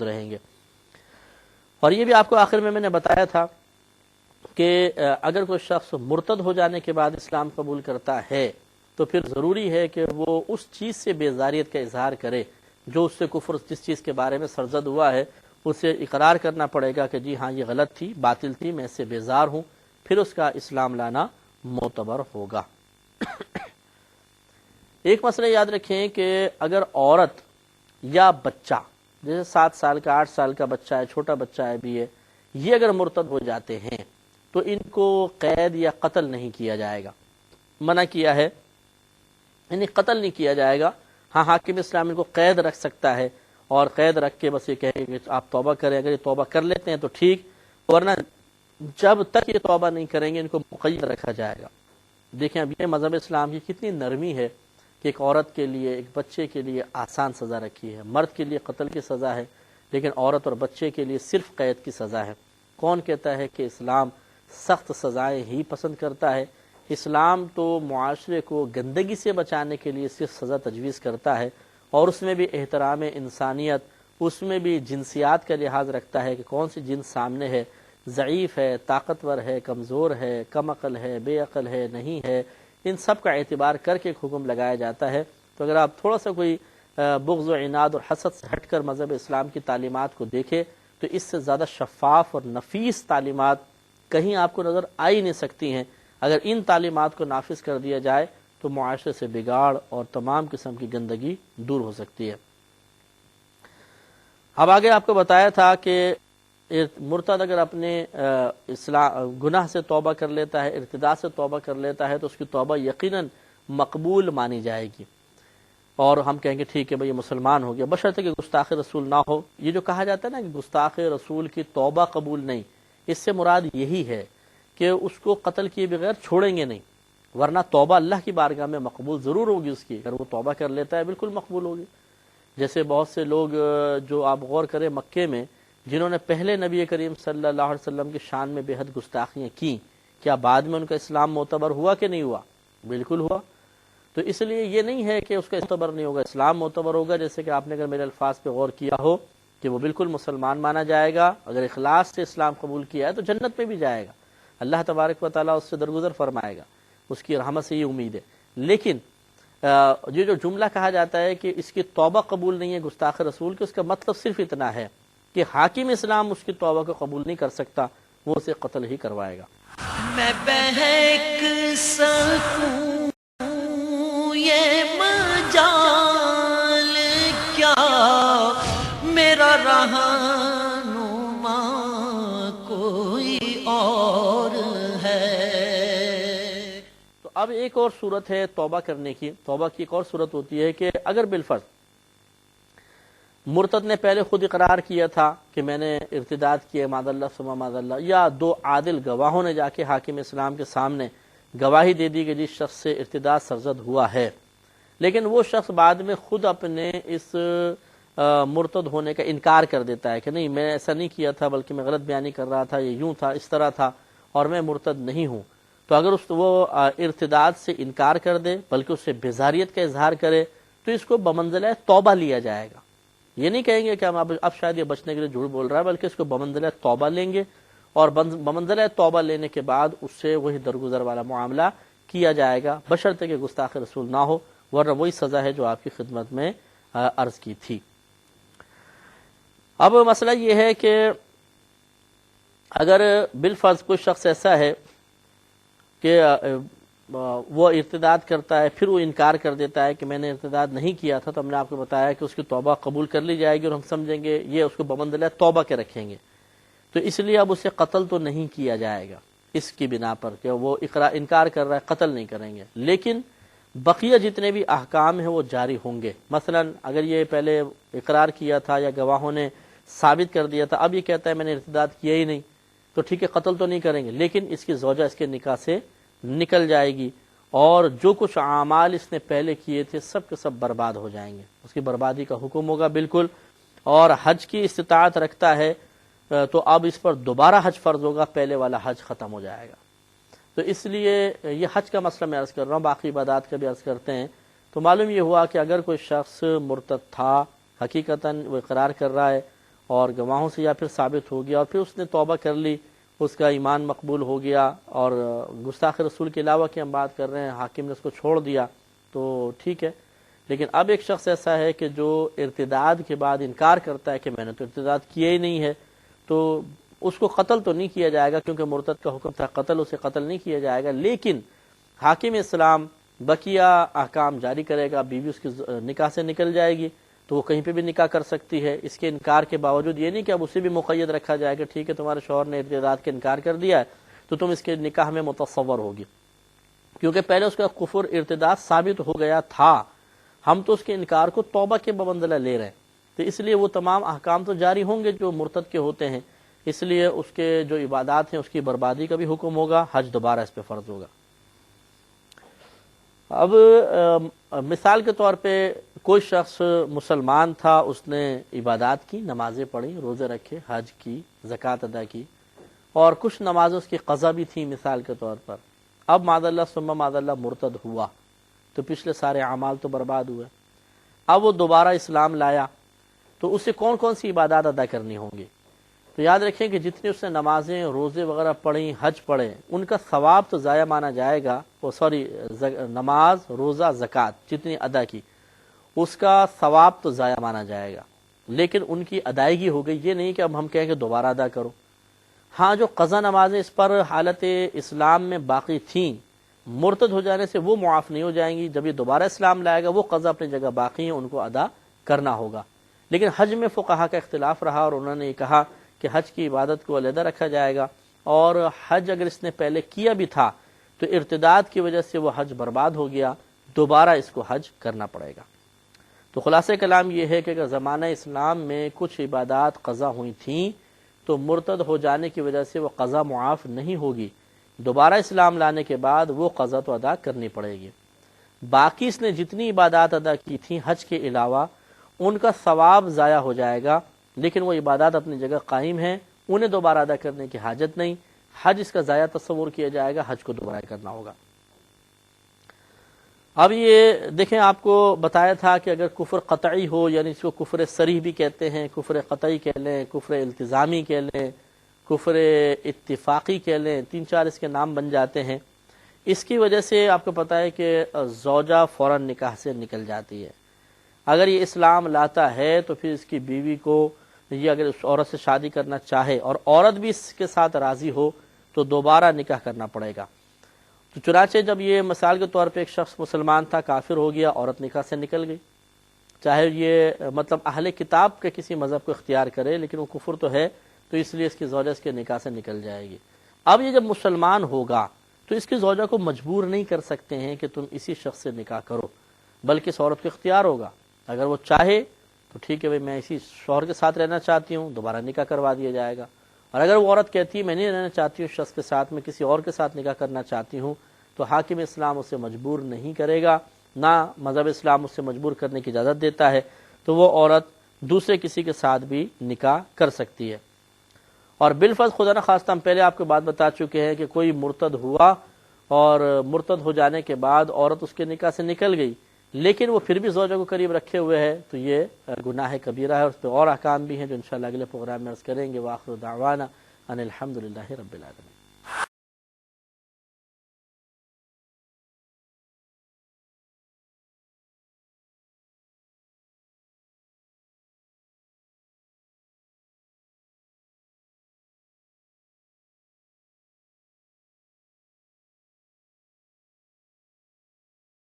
رہیں گے۔ اور یہ بھی آپ کو آخر میں نے بتایا تھا کہ اگر کوئی شخص مرتد ہو جانے کے بعد اسلام قبول کرتا ہے تو پھر ضروری ہے کہ وہ اس چیز سے بیزاریت کا اظہار کرے جو اس سے کفر، جس چیز کے بارے میں سرزد ہوا ہے اسے اقرار کرنا پڑے گا کہ جی ہاں یہ غلط تھی، باطل تھی، میں اس سے بیزار ہوں، پھر اس کا اسلام لانا معتبر ہوگا۔ ایک مسئلہ یاد رکھیں کہ اگر عورت یا بچہ، جیسے 7 سال کا، 8 سال کا بچہ ہے، چھوٹا بچہ ہے بھی ہے، یہ اگر مرتد ہو جاتے ہیں تو ان کو قید یا قتل نہیں کیا جائے گا، منع کیا ہے، یعنی قتل نہیں کیا جائے گا۔ ہاں حاکم اسلام ان کو قید رکھ سکتا ہے اور قید رکھ کے بس یہ کہے کہ آپ توبہ کریں، اگر یہ توبہ کر لیتے ہیں تو ٹھیک، ورنہ جب تک یہ توبہ نہیں کریں گے ان کو مقید رکھا جائے گا۔ دیکھیں اب یہ مذہب اسلام کی کتنی نرمی ہے کہ ایک عورت کے لیے، ایک بچے کے لیے آسان سزا رکھی ہے، مرد کے لیے قتل کی سزا ہے لیکن عورت اور بچے کے لیے صرف قید کی سزا ہے۔ کون کہتا ہے کہ اسلام سخت سزائیں ہی پسند کرتا ہے؟ اسلام تو معاشرے کو گندگی سے بچانے کے لیے صرف سزا تجویز کرتا ہے، اور اس میں بھی احترام انسانیت، اس میں بھی جنسیات کا لحاظ رکھتا ہے کہ کون سی جنس سامنے ہے، ضعیف ہے، طاقتور ہے، کمزور ہے، کم عقل ہے، بے عقل ہے، نہیں ہے، ان سب کا اعتبار کر کے ایک حکم لگایا جاتا ہے۔ تو اگر آپ تھوڑا سا کوئی بغض و عناد اور حسد سے ہٹ کر مذہب اسلام کی تعلیمات کو دیکھیں تو اس سے زیادہ شفاف اور نفیس تعلیمات کہیں آپ کو نظر آ ہی نہیں سکتی ہیں۔ اگر ان تعلیمات کو نافذ کر دیا جائے تو معاشرے سے بگاڑ اور تمام قسم کی گندگی دور ہو سکتی ہے۔ اب آگے آپ کو بتایا تھا کہ مرتد اگر اپنے گناہ سے توبہ کر لیتا ہے، ارتداد سے توبہ کر لیتا ہے تو اس کی توبہ یقیناً مقبول مانی جائے گی، اور ہم کہیں گے ٹھیک ہے بھئی یہ مسلمان ہو گیا، بشرطے کہ گستاخ رسول نہ ہو۔ یہ جو کہا جاتا ہے نا کہ گستاخ رسول کی توبہ قبول نہیں، اس سے مراد یہی ہے کہ اس کو قتل کیے بغیر چھوڑیں گے نہیں، ورنہ توبہ اللہ کی بارگاہ میں مقبول ضرور ہوگی اس کی، اگر وہ توبہ کر لیتا ہے بالکل مقبول ہوگی۔ جیسے بہت سے لوگ جو آپ غور کریں مکے میں جنہوں نے پہلے نبی کریم صلی اللہ علیہ وسلم کی شان میں بے حد گستاخیاں کی، کیا بعد میں ان کا اسلام معتبر ہوا کہ نہیں ہوا؟ بالکل ہوا۔ تو اس لیے یہ نہیں ہے کہ اس کا معتبر نہیں ہوگا، اسلام معتبر ہوگا۔ جیسے کہ آپ نے اگر میرے الفاظ پہ غور کیا ہو کہ وہ بالکل مسلمان مانا جائے گا، اگر اخلاص سے اسلام قبول کیا ہے تو جنت میں بھی جائے گا، اللہ تبارک و تعالیٰ اس سے درگزر فرمائے گا، اس کی رحمت سے یہ امید ہے۔ لیکن یہ جو جملہ کہا جاتا ہے کہ اس کی توبہ قبول نہیں ہے گستاخ رسول کی، اس کا مطلب صرف اتنا ہے کہ حاکم اسلام اس کی توبہ کو قبول نہیں کر سکتا، وہ اسے قتل ہی کروائے گا۔ میں بہک سکوں یہ مجال کیا، میرا رہنما کوئی اور ہے۔ تو اب ایک اور صورت ہے توبہ کرنے کی۔ توبہ کی ایک اور صورت ہوتی ہے کہ اگر بالفرض مرتد نے پہلے خود اقرار کیا تھا کہ میں نے ارتداد کیا، معاذ اللہ ثم معاذ اللہ، یا 2 عادل گواہوں نے جا کے حاکم اسلام کے سامنے گواہی دے دی کہ جس شخص سے ارتداد سرزد ہوا ہے، لیکن وہ شخص بعد میں خود اپنے اس مرتد ہونے کا انکار کر دیتا ہے کہ نہیں میں ایسا نہیں کیا تھا بلکہ میں غلط بیانی کر رہا تھا، یہ یوں تھا، اس طرح تھا، اور میں مرتد نہیں ہوں، تو اگر وہ ارتداد سے انکار کر دے بلکہ اس سے بیزاریت کا اظہار کرے تو اس کو بمنزلہ توبہ لیا جائے گا۔ یہ نہیں کہیں گے کہ ہم اب شاید یہ بچنے کے لیے جھوٹ بول رہا ہے، بلکہ اس کو بمنزلہ توبہ لیں گے، اور بمنزلہ توبہ لینے کے بعد اس سے وہی درگزر والا معاملہ کیا جائے گا، بشرطے کہ گستاخ رسول نہ ہو، ورنہ وہی سزا ہے جو آپ کی خدمت میں عرض کی تھی۔ اب مسئلہ یہ ہے کہ اگر بالفرض کوئی شخص ایسا ہے کہ وہ ارتداد کرتا ہے، پھر وہ انکار کر دیتا ہے کہ میں نے ارتداد نہیں کیا تھا، تو ہم نے آپ کو بتایا کہ اس کی توبہ قبول کر لی جائے گی، اور ہم سمجھیں گے یہ اس کو بمنزلہ توبہ کے رکھیں گے، تو اس لیے اب اسے قتل تو نہیں کیا جائے گا اس کی بنا پر کہ وہ انکار کر رہا ہے، قتل نہیں کریں گے، لیکن بقیہ جتنے بھی احکام ہیں وہ جاری ہوں گے۔ مثلا اگر یہ پہلے اقرار کیا تھا یا گواہوں نے ثابت کر دیا تھا، اب یہ کہتا ہے میں نے ارتداد کیا ہی نہیں، تو ٹھیک ہے قتل تو نہیں کریں گے، لیکن اس کی زوجہ اس کے نکاح سے نکل جائے گی، اور جو کچھ اعمال اس نے پہلے کیے تھے سب کے سب برباد ہو جائیں گے، اس کی بربادی کا حکم ہوگا بالکل۔ اور حج کی استطاعت رکھتا ہے تو اب اس پر دوبارہ حج فرض ہوگا، پہلے والا حج ختم ہو جائے گا۔ تو اس لیے یہ حج کا مسئلہ میں عرض کر رہا ہوں، باقی عبادات کا بھی عرض کرتے ہیں۔ تو معلوم یہ ہوا کہ اگر کوئی شخص مرتد تھا، حقیقتاً وہ اقرار کر رہا ہے اور گواہوں سے یا پھر ثابت ہو گیا اور پھر اس نے توبہ کر لی، اس کا ایمان مقبول ہو گیا اور گستاخ رسول کے علاوہ کی ہم بات کر رہے ہیں، حاکم نے اس کو چھوڑ دیا تو ٹھیک ہے۔ لیکن اب ایک شخص ایسا ہے کہ جو ارتداد کے بعد انکار کرتا ہے کہ میں نے تو ارتداد کیا ہی نہیں ہے، تو اس کو قتل تو نہیں کیا جائے گا کیونکہ مرتد کا حکم تھا قتل، اسے قتل نہیں کیا جائے گا، لیکن حاکم اسلام بقیہ احکام جاری کرے گا، بیوی اس کی نکاح سے نکل جائے گی تو وہ کہیں پہ بھی نکاح کر سکتی ہے۔ اس کے انکار کے باوجود یہ نہیں کہ اب اسے بھی مقید رکھا جائے کہ ٹھیک ہے تمہارے شوہر نے ارتداد کے انکار کر دیا ہے تو تم اس کے نکاح میں متصور ہوگی، کیونکہ پہلے اس کا کفر ارتداد ثابت ہو گیا تھا، ہم تو اس کے انکار کو توبہ کے بمنزلہ لے رہے ہیں، تو اس لیے وہ تمام احکام تو جاری ہوں گے جو مرتد کے ہوتے ہیں، اس لیے اس کے جو عبادات ہیں اس کی بربادی کا بھی حکم ہوگا، حج دوبارہ اس پہ فرض ہوگا۔ اب مثال کے طور پہ کوئی شخص مسلمان تھا، اس نے عبادات کی، نمازیں پڑھی، روزے رکھے، حج کی، زکوٰۃ ادا کی، اور کچھ نمازیں اس کی قضا بھی تھی مثال کے طور پر، اب معاذ اللہ ثم معاذ اللہ مرتد ہوا تو پچھلے سارے اعمال تو برباد ہوئے، اب وہ دوبارہ اسلام لایا تو اسے کون کون سی عبادات ادا کرنی ہوں گی؟ تو یاد رکھیں کہ جتنی اس نے نمازیں، روزے وغیرہ پڑھی، حج پڑھے، ان کا ثواب تو ضائع مانا جائے گا، نماز، روزہ، زکوٰۃ جتنی ادا کی اس کا ثواب تو ضائع مانا جائے گا، لیکن ان کی ادائیگی ہو گئی، یہ نہیں کہ اب ہم کہیں کہ دوبارہ ادا کرو۔ ہاں جو قضا نمازیں اس پر حالت اسلام میں باقی تھیں، مرتد ہو جانے سے وہ معاف نہیں ہو جائیں گی، جب یہ دوبارہ اسلام لائے گا وہ قضا اپنی جگہ باقی ہیں، ان کو ادا کرنا ہوگا۔ لیکن حج میں فقہا کا اختلاف رہا اور انہوں نے یہ کہا کہ حج کی عبادت کو علیحدہ رکھا جائے گا، اور حج اگر اس نے پہلے کیا بھی تھا تو ارتداد کی وجہ سے وہ حج برباد ہو گیا، دوبارہ اس کو حج کرنا پڑے گا۔ تو خلاصہ کلام یہ ہے کہ اگر زمانہ اسلام میں کچھ عبادات قضا ہوئی تھیں تو مرتد ہو جانے کی وجہ سے وہ قضا معاف نہیں ہوگی، دوبارہ اسلام لانے کے بعد وہ قضا تو ادا کرنی پڑے گی۔ باقی اس نے جتنی عبادات ادا کی تھیں حج کے علاوہ ان کا ثواب ضائع ہو جائے گا، لیکن وہ عبادات اپنی جگہ قائم ہیں، انہیں دوبارہ ادا کرنے کی حاجت نہیں، حج اس کا ضائع تصور کیا جائے گا، حج کو دوبارہ کرنا ہوگا۔ اب یہ دیکھیں آپ کو بتایا تھا کہ اگر کفر قطعی ہو، یعنی اس کو کفر صریح بھی کہتے ہیں، کفر قطعی کہہ لیں، کفر التزامی کہہ لیں، کفر اتفاقی کہہ لیں، 3-4 اس کے نام بن جاتے ہیں، اس کی وجہ سے آپ کو پتہ ہے کہ زوجہ فوراً نکاح سے نکل جاتی ہے۔ اگر یہ اسلام لاتا ہے تو پھر اس کی بیوی کو یہ اگر اس عورت سے شادی کرنا چاہے اور عورت بھی اس کے ساتھ راضی ہو تو دوبارہ نکاح کرنا پڑے گا۔ تو چنانچہ جب یہ مثال کے طور پہ ایک شخص مسلمان تھا، کافر ہو گیا، عورت نکاح سے نکل گئی، چاہے یہ مطلب اہل کتاب کے کسی مذہب کو اختیار کرے لیکن وہ کفر تو ہے، تو اس لیے اس کی زوجہ اس کے نکاح سے نکل جائے گی۔ اب یہ جب مسلمان ہوگا تو اس کی زوجہ کو مجبور نہیں کر سکتے ہیں کہ تم اسی شخص سے نکاح کرو، بلکہ اس عورت کو اختیار ہوگا، اگر وہ چاہے تو ٹھیک ہے بھائی میں اسی شوہر کے ساتھ رہنا چاہتی ہوں، دوبارہ نکاح کروا دیا جائے گا، اور اگر وہ عورت کہتی ہے میں نہیں رہنا چاہتی ہوں شخص کے ساتھ، میں کسی اور کے ساتھ نکاح کرنا چاہتی ہوں، تو حاکم اسلام اسے مجبور نہیں کرے گا، نہ مذہب اسلام اسے مجبور کرنے کی اجازت دیتا ہے، تو وہ عورت دوسرے کسی کے ساتھ بھی نکاح کر سکتی ہے۔ اور بالفرض خدا نخواستہ ہم پہلے آپ کو بات بتا چکے ہیں کہ کوئی مرتد ہوا اور مرتد ہو جانے کے بعد عورت اس کے نکاح سے نکل گئی لیکن وہ پھر بھی زوجہ کو قریب رکھے ہوئے ہے، تو یہ گناہ کبیرہ ہے، اس پہ اور احکام بھی ہیں جو انشاءاللہ اگلے پروگرام میں عرض کریں گے۔ وآخر دعوانا ان الحمدللہ رب العالمین۔